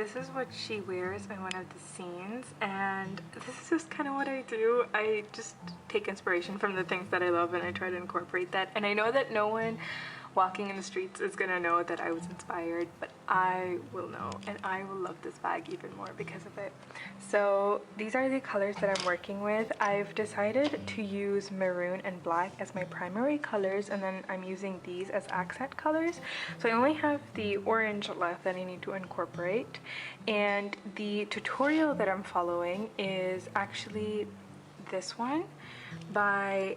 this is what she wears in one of the scenes, and this is just kind of what I do. I just take inspiration from the things that I love and I try to incorporate that. And I know that no one walking in the streets is gonna know that I was inspired, but I will know, and I will love this bag even more because of it. So these are the colors that I'm working with. I've decided to use maroon and black as my primary colors, and then I'm using these as accent colors. So I only have the orange left that I need to incorporate, and the tutorial that I'm following is actually this one by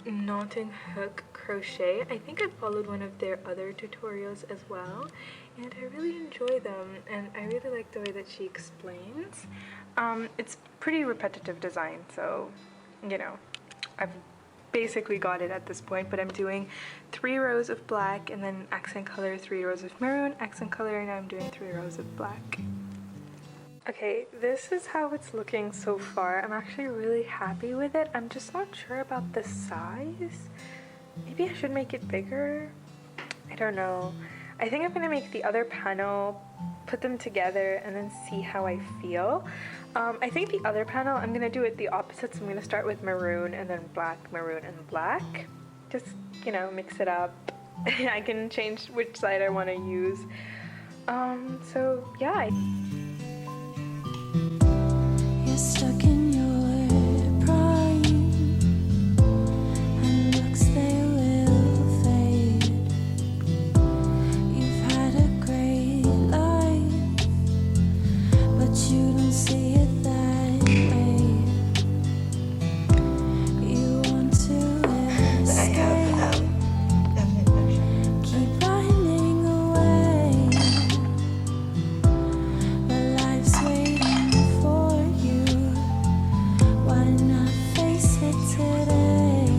Knot and Hook Crochet. I think I followed one of their other tutorials as well, and I really enjoy them, and I really like the way that she explains. It's pretty repetitive design, so you know, I've basically got it at this point, but I'm doing 3 rows of black and then accent color, 3 rows of maroon, accent color, and I'm doing 3 rows of black. Okay, this is how it's looking so far. I'm actually really happy with it. I'm just not sure about the size. Maybe I should make it bigger? I don't know. I think I'm gonna make the other panel, put them together, and then see how I feel. I think the other panel, I'm gonna do it the opposite. So I'm gonna start with maroon and then black, maroon, and black. Just, you know, mix it up. I can change which side I wanna use. So yeah. You're stuck in your prime, and looks they will fade. You've had a great life, but you don't see it that way. You want to escape, keep running away, but life's waiting for you. Why not face it today?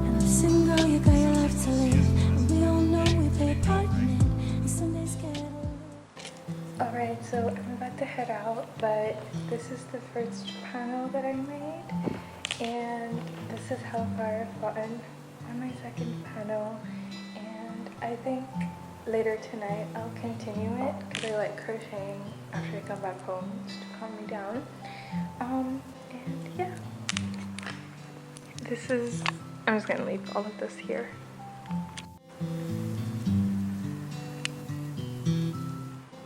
And listen, girl, you got your life to live, and we all know we play a part in it, and some days get Alright, so I'm about to head out, but this is the first panel that I made, and this is how far I've gotten on my second panel, and I think later tonight I'll continue it because I like crocheting after I come back home just to calm me down. And yeah, this is, I'm just gonna leave all of this here.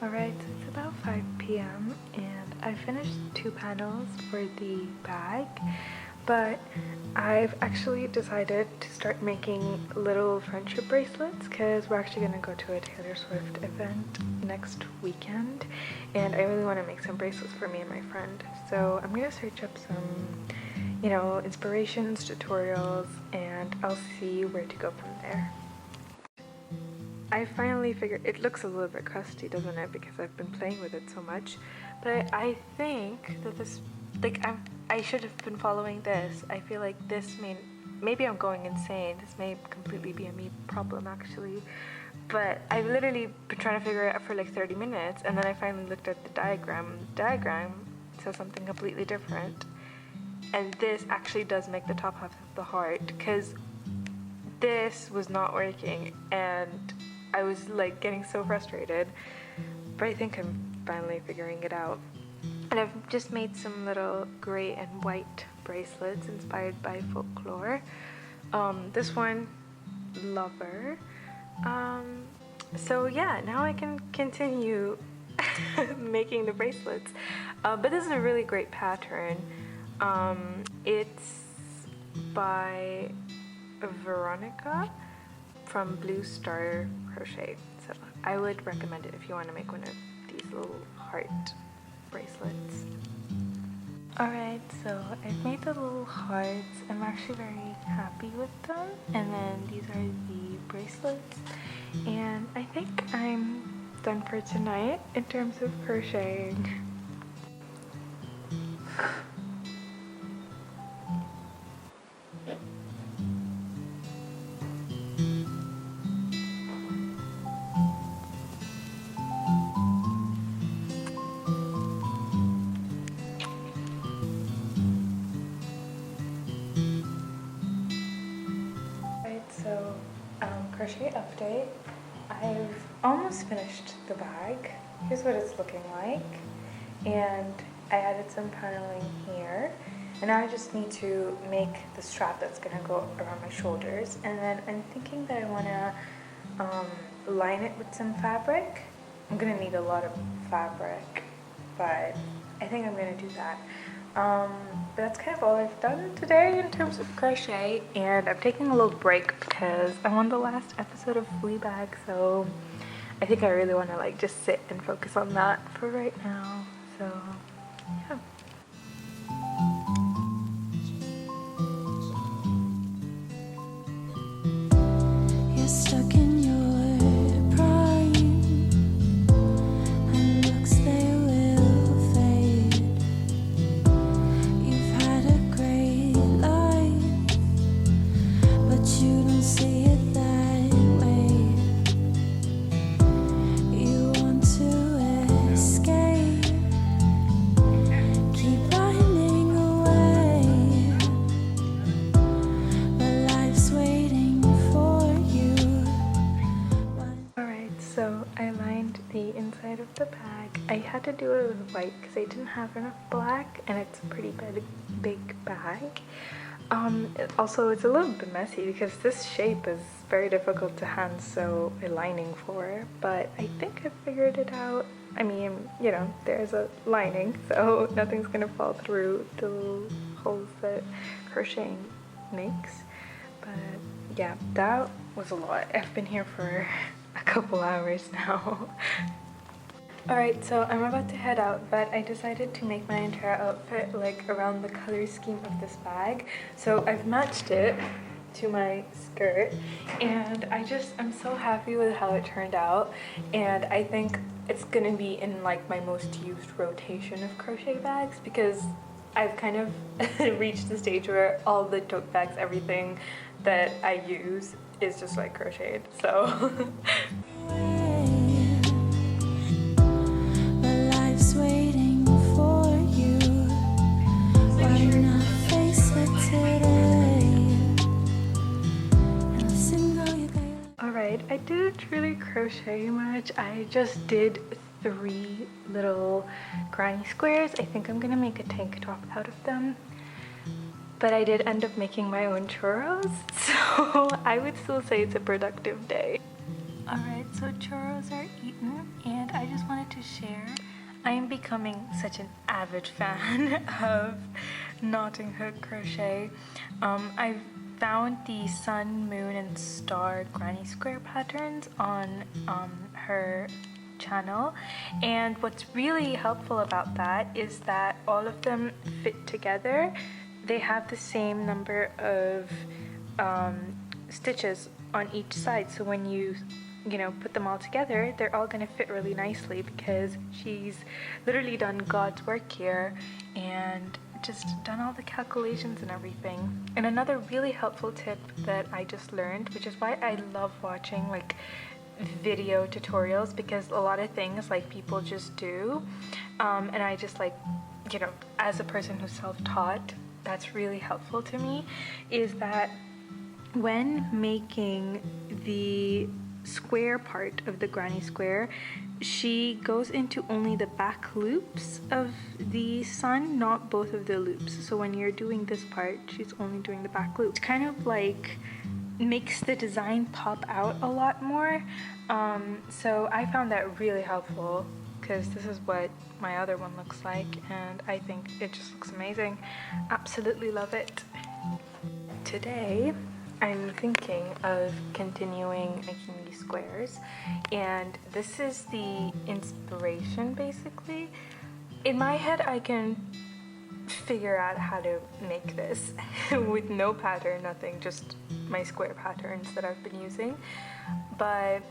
Alright, so it's about 5 p.m. and I finished 2 panels for the bag, but I've actually decided to start making little friendship bracelets because we're actually going to go to a Taylor Swift event next weekend, and I really want to make some bracelets for me and my friend. So I'm going to search up some, you know, inspirations, tutorials, and I'll see where to go from there. I finally figured, it looks a little bit crusty, doesn't it, because I've been playing with it so much, but I think that this, like, I should have been following this. I feel like this maybe I'm going insane, this may completely be a me problem actually, but I've literally been trying to figure it out for like 30 minutes, and then I finally looked at the diagram. The diagram says something completely different, and this actually does make the top half of the heart, because this was not working, and I was like getting so frustrated, but I think I'm finally figuring it out. And I've just made some little gray and white bracelets inspired by folklore. This one, Lover. So yeah, now I can continue making the bracelets. But this is a really great pattern. It's by Veronica from Blue Star Crochet. So I would recommend it if you want to make one of these little heart bracelets. Alright, so I've made the little hearts. I'm actually very happy with them. And then these are the bracelets. And I think I'm done for tonight in terms of crocheting. Crochet update. I I've almost finished the bag. Here's what it's looking like. And I added some paneling here. And now I just need to make the strap that's gonna go around my shoulders. And then I'm thinking that I wanna line it with some fabric. I'm gonna need a lot of fabric, but I think I'm gonna do that. But that's kind of all I've done today in terms of crochet, and I'm taking a little break because I'm on the last episode of Fleabag, so I think I really want to like just sit and focus on that for right now. So yeah. You're stuck in your prime, and looks they will fade. You've had a great life, but you don't see it that way. You want to escape, keep running away, but life's waiting for you. Alright, so I lined the inside of the bag. I had to do it with white because I didn't have enough black, and it's a pretty big bag. Also, it's a little bit messy because this shape is very difficult to hand sew a lining for, but I think I figured it out. I mean, you know, there's a lining, so nothing's gonna fall through the little holes that crocheting makes. But yeah, that was a lot. I've been here for a couple hours now. Alright, so I'm about to head out, but I decided to make my entire outfit like around the color scheme of this bag. So I've matched it to my skirt, and I'm so happy with how it turned out, and I think it's gonna be in like my most used rotation of crochet bags because I've kind of reached the stage where all the tote bags, everything that I use is just like crocheted, so But life's waiting for you. Why not face it today? And listen, girl, you got your Alright, I didn't really crochet much. I just did 3 little granny squares. I think I'm gonna make a tank top out of them. But I did end up making my own churros, so I would still say it's a productive day. Alright, so churros are eaten, and I just wanted to share. I am becoming such an avid fan of knotting hook crochet. I've found the sun, moon, and star granny square patterns on her channel, and what's really helpful about that is that all of them fit together. They have the same number of stitches on each side, so when you put them all together, they're all gonna fit really nicely because she's literally done God's work here and just done all the calculations and everything. And another really helpful tip that I just learned, which is why I love watching like video tutorials, because a lot of things like people just do, and I just like, as a person who's self-taught, that's really helpful to me, is that when making the square part of the granny square, she goes into only the back loops of the sun, not both of the loops. So when you're doing this part, she's only doing the back loop. It kind of like makes the design pop out a lot more. So I found that really helpful because this is what my other one looks like, and I think it just looks amazing. Absolutely love it. Today I'm thinking of continuing making these squares, and this is the inspiration basically. In my head I can figure out how to make this with no pattern, nothing, just my square patterns that I've been using, but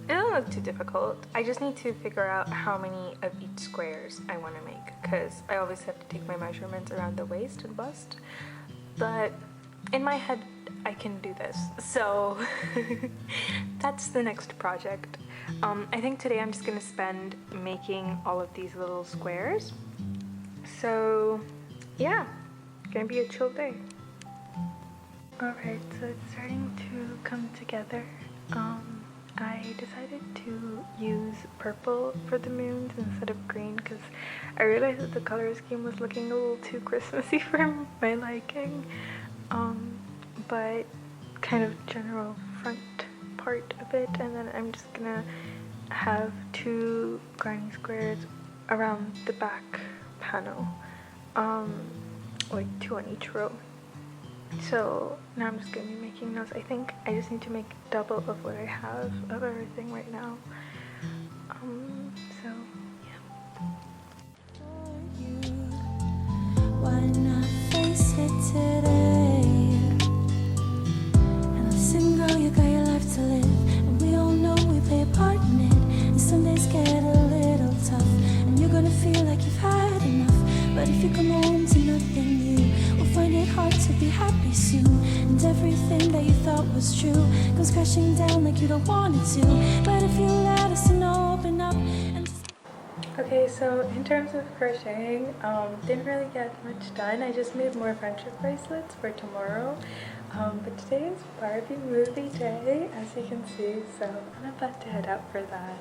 it don't look too difficult. I just need to figure out how many of each squares I want to make, because I always have to take my measurements around the waist and bust, but in my head I can do this, so that's the next project. I think today I'm just gonna spend making all of these little squares, so yeah, gonna be a chill day. Alright, so it's starting to come together. I decided to use purple for the moons instead of green because I realized that the color scheme was looking a little too Christmassy for my liking. But kind of general front part of it, and then I'm just gonna have 2 grinding squares around the back panel, like 2 on each row. So now I'm just gonna be making those. I think I just need to make double of what I have of everything right now. So yeah. Why not face it today? And listen, girl, you got your life to live, and we all know we play a part in it. And some days get a little tough, and you're gonna feel like you've had enough. But if you come home to nothing new, we'll find it hard to be happy soon. And everything that you thought was true goes crashing down like you don't want it to. But if you let us know, open up and Okay, so in terms of crocheting, didn't really get much done. I just made more friendship bracelets for tomorrow. But today is Barbie movie day, as you can see, so I'm about to head out for that.